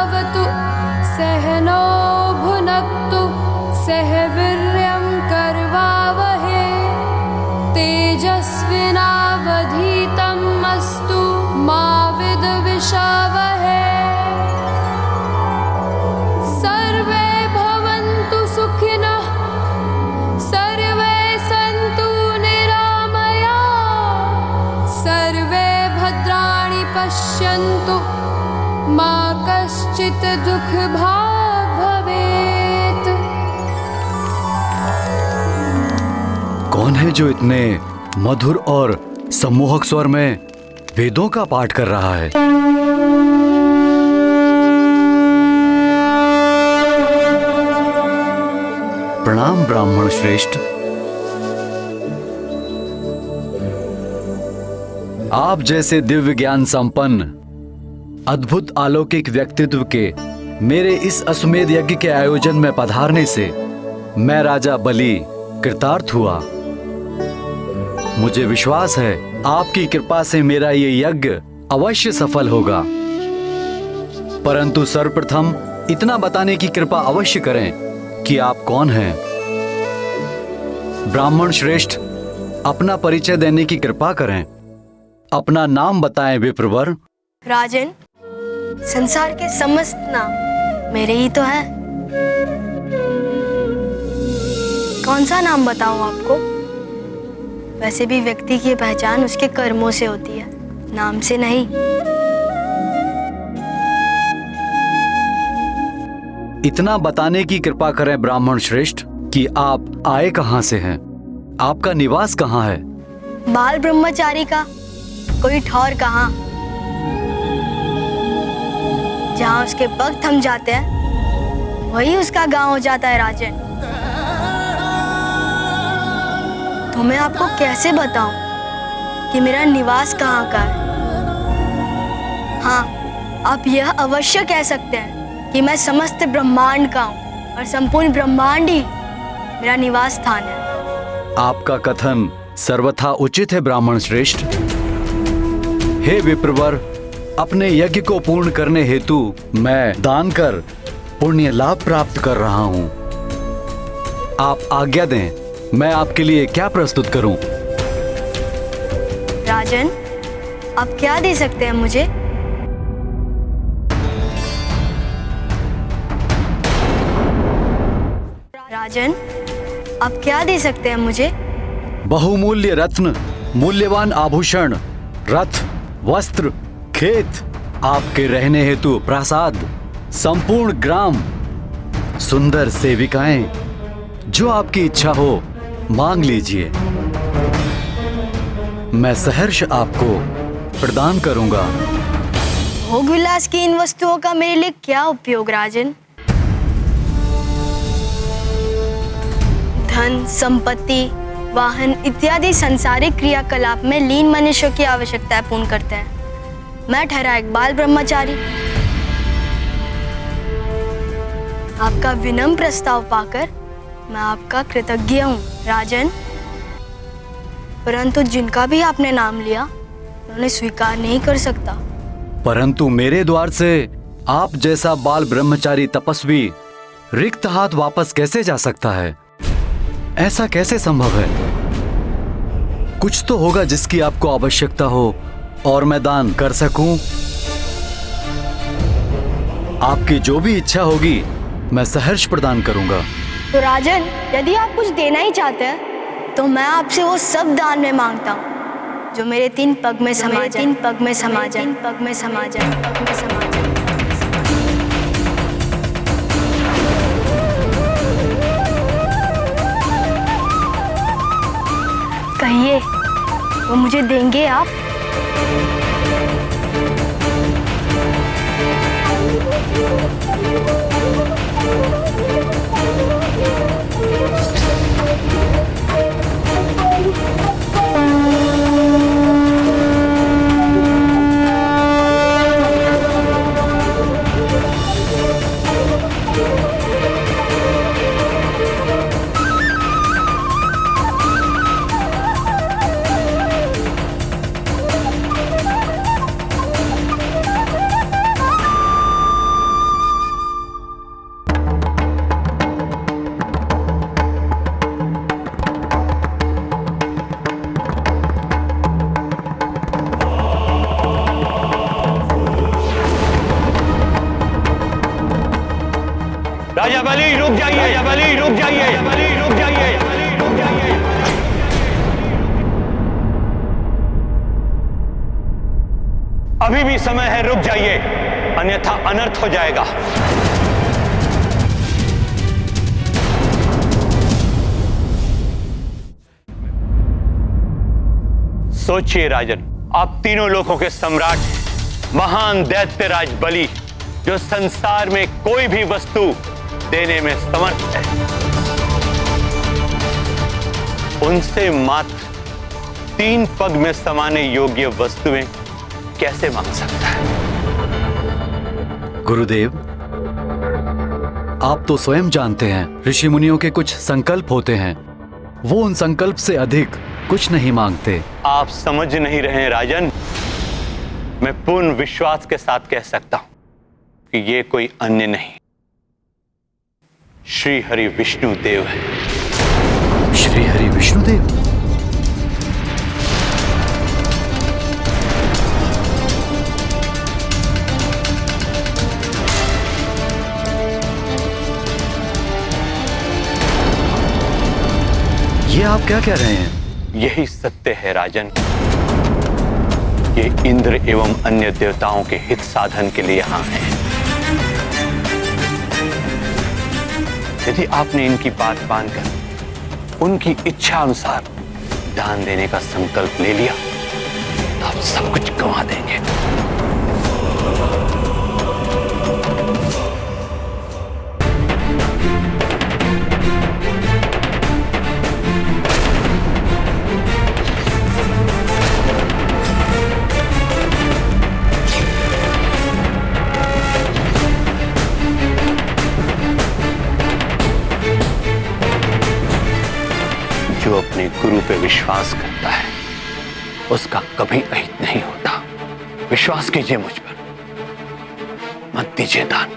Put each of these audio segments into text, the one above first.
भवतु सहनो भुनक्तु सह वीर्यं करवावहे तेजस्विनावधीतम् अस्तु मा विद्विषावहे। सर्वे भवन्तु सुखिनः सर्वे सन्तु निरामयाः सर्वे भद्राणि पश्यन्तु मा कश्चित् दुःखभाग् भवेत्। कौन है जो इतने मधुर और सम्मोहक स्वर में वेदों का पाठ कर रहा है? प्रणाम ब्राह्मण श्रेष्ठ। आप जैसे दिव्य ज्ञान संपन्न अद्भुत अलौकिक व्यक्तित्व के मेरे इस अश्वमेध यज्ञ के आयोजन में पधारने से मैं राजा बलि कृतार्थ हुआ। मुझे विश्वास है आपकी कृपा से मेरा ये यज्ञ अवश्य सफल होगा। परंतु सर्वप्रथम इतना बताने की कृपा अवश्य करें कि आप कौन हैं। ब्राह्मण श्रेष्ठ, अपना परिचय देने की कृपा करें। अपना नाम बताएं विप्रवर। राजन, संसार के समस्त नाम मेरे ही तो है। कौन सा नाम बताऊं आपको? वैसे भी व्यक्ति की पहचान उसके कर्मों से होती है, नाम से नहीं। इतना बताने की कृपा करें ब्राह्मण श्रेष्ठ कि आप आए कहां से हैं, आपका निवास कहां है। बाल ब्रह्मचारी का कोई ठौर कहां, जहां उसके पग थम जाते हैं वही उसका गांव हो जाता है। राजन, तो मैं आपको कैसे बताऊं कि मेरा निवास कहाँ का है? हाँ, आप यह अवश्य कह सकते हैं कि मैं समस्त ब्रह्मांड का हूँ और संपूर्ण ब्रह्मांड ही मेरा निवास स्थान है। आपका कथन सर्वथा उचित है ब्राह्मण श्रेष्ठ। हे विप्रवर, अपने यज्ञ को पूर्ण करने हेतु मैं दान कर पुण्य लाभ प्राप्त कर रहा हूँ। आप आज्ञा दें, मैं आपके लिए क्या प्रस्तुत करूं? राजन, आप क्या दे सकते हैं मुझे? राजन, आप क्या दे सकते हैं मुझे? बहुमूल्य रत्न, मूल्यवान आभूषण, रथ, वस्त्र, खेत, आपके रहने हेतु प्रासाद, संपूर्ण ग्राम, सुंदर सेविकाएं, जो आपकी इच्छा हो मांग लीजिए, मैं सहर्ष आपको प्रदान करूंगा। भोग विलास की इन वस्तुओं का मेरे लिए क्या उपयोग राजन? धन, संपत्ति, वाहन इत्यादि सांसारिक क्रियाकलाप में लीन मनुष्य की आवश्यकताएं पूर्ण करते हैं। मैं ठहरा एक बाल ब्रह्मचारी। आपका विनम्र प्रस्ताव पाकर मैं आपका कृतज्ञ हूँ राजन, परंतु जिनका भी आपने नाम लिया उन्हें स्वीकार नहीं कर सकता। परंतु मेरे द्वार से आप जैसा बाल ब्रह्मचारी तपस्वी रिक्त हाथ वापस कैसे जा सकता है? ऐसा कैसे संभव है? कुछ तो होगा जिसकी आपको आवश्यकता हो और मैं दान कर सकूं। आपकी जो भी इच्छा होगी मैं सहर्ष प्रदान करूंगा। तो राजन, यदि आप कुछ देना ही चाहते हैं तो मैं आपसे वो सब दान में मांगता हूँ जो मेरे 3 पग में समा जाए, 3 पग में समा जाए, 3 पग में समा जाए, पग में समा जाए। कहिए, वो मुझे देंगे आप? राजा बलि रुक जाइए, राजा बलि रुक जाइए, राजा बलि रुक जाइए, रुक जाइए। अभी भी समय है, रुक जाइए, अन्यथा अनर्थ हो जाएगा। सोचिए राजन, आप तीनों लोगों के सम्राट, महान दैत्यराज बलि, जो संसार में कोई भी वस्तु देने में समर्थ है, उनसे मात्र 3 पग में समाने योग्य वस्तुएं कैसे मांग सकता है? गुरुदेव, आप तो स्वयं जानते हैं, ऋषि मुनियों के कुछ संकल्प होते हैं, वो उन संकल्प से अधिक कुछ नहीं मांगते। आप समझ नहीं रहे हैं राजन। मैं पूर्ण विश्वास के साथ कह सकता हूं कि ये कोई अन्य नहीं, श्री हरि विष्णु देव है। श्री हरि विष्णुदेव? ये आप क्या कह रहे हैं? यही सत्य है राजन। ये इंद्र एवं अन्य देवताओं के हित साधन के लिए यहां हैं। यदि आपने इनकी बात मानकर उनकी इच्छा अनुसार दान देने का संकल्प ले लिया तो आप सब कुछ गंवा देंगे। जो अपने गुरु पे विश्वास करता है उसका कभी अहित नहीं होता। विश्वास कीजिए मुझ पर, मत दीजिए दान।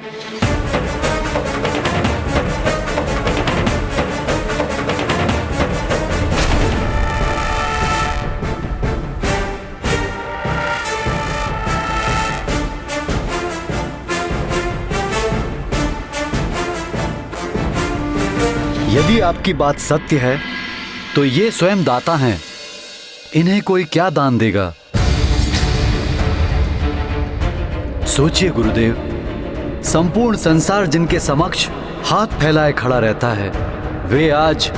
यदि आपकी बात सत्य है तो ये स्वयं दाता हैं, इन्हें कोई क्या दान देगा? सोचिए गुरुदेव, संपूर्ण संसार जिनके समक्ष हाथ फैलाए खड़ा रहता है, वे आज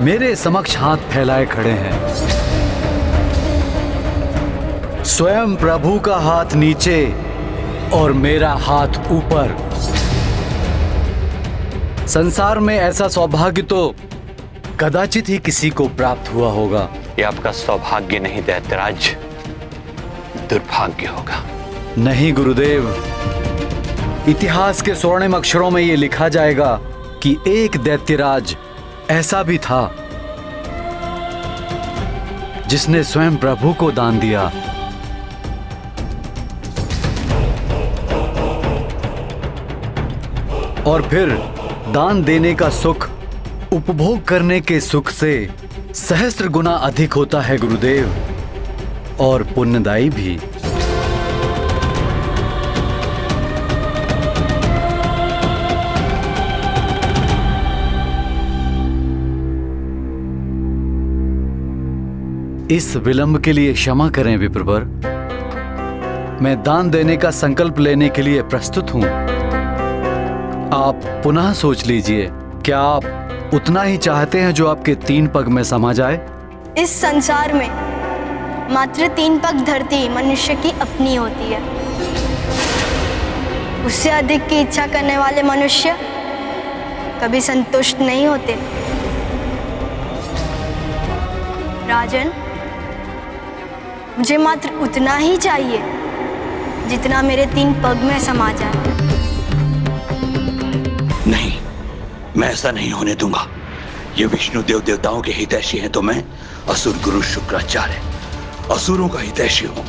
मेरे समक्ष हाथ फैलाए खड़े हैं। स्वयं प्रभु का हाथ नीचे और मेरा हाथ ऊपर। संसार में ऐसा सौभाग्य तो कदाचित ही किसी को प्राप्त हुआ होगा। ये आपका सौभाग्य नहीं दैत्यराज, दुर्भाग्य होगा। नहीं गुरुदेव, इतिहास के स्वर्णिम अक्षरों में यह लिखा जाएगा कि एक दैत्यराज ऐसा भी था जिसने स्वयं प्रभु को दान दिया। और फिर दान देने का सुख उपभोग करने के सुख से सहस्त्र गुना अधिक होता है गुरुदेव, और पुण्यदायी भी। इस विलंब के लिए क्षमा करें विप्रवर। मैं दान देने का संकल्प लेने के लिए प्रस्तुत हूं। आप पुनः सोच लीजिए, क्या आप उतना ही चाहते हैं जो आपके 3 पग में समा जाए? इस संसार में मात्र 3 पग धरती मनुष्य की अपनी होती है। उससे अधिक की इच्छा करने वाले मनुष्य कभी संतुष्ट नहीं होते। राजन, मुझे मात्र उतना ही चाहिए जितना मेरे 3 पग में समा जाए। नहीं, मैं ऐसा नहीं होने दूंगा। ये विष्णु देवताओं के हितैषी हैं तो मैं असुर गुरु शुक्राचार्य असुरों का हितैषी हूं।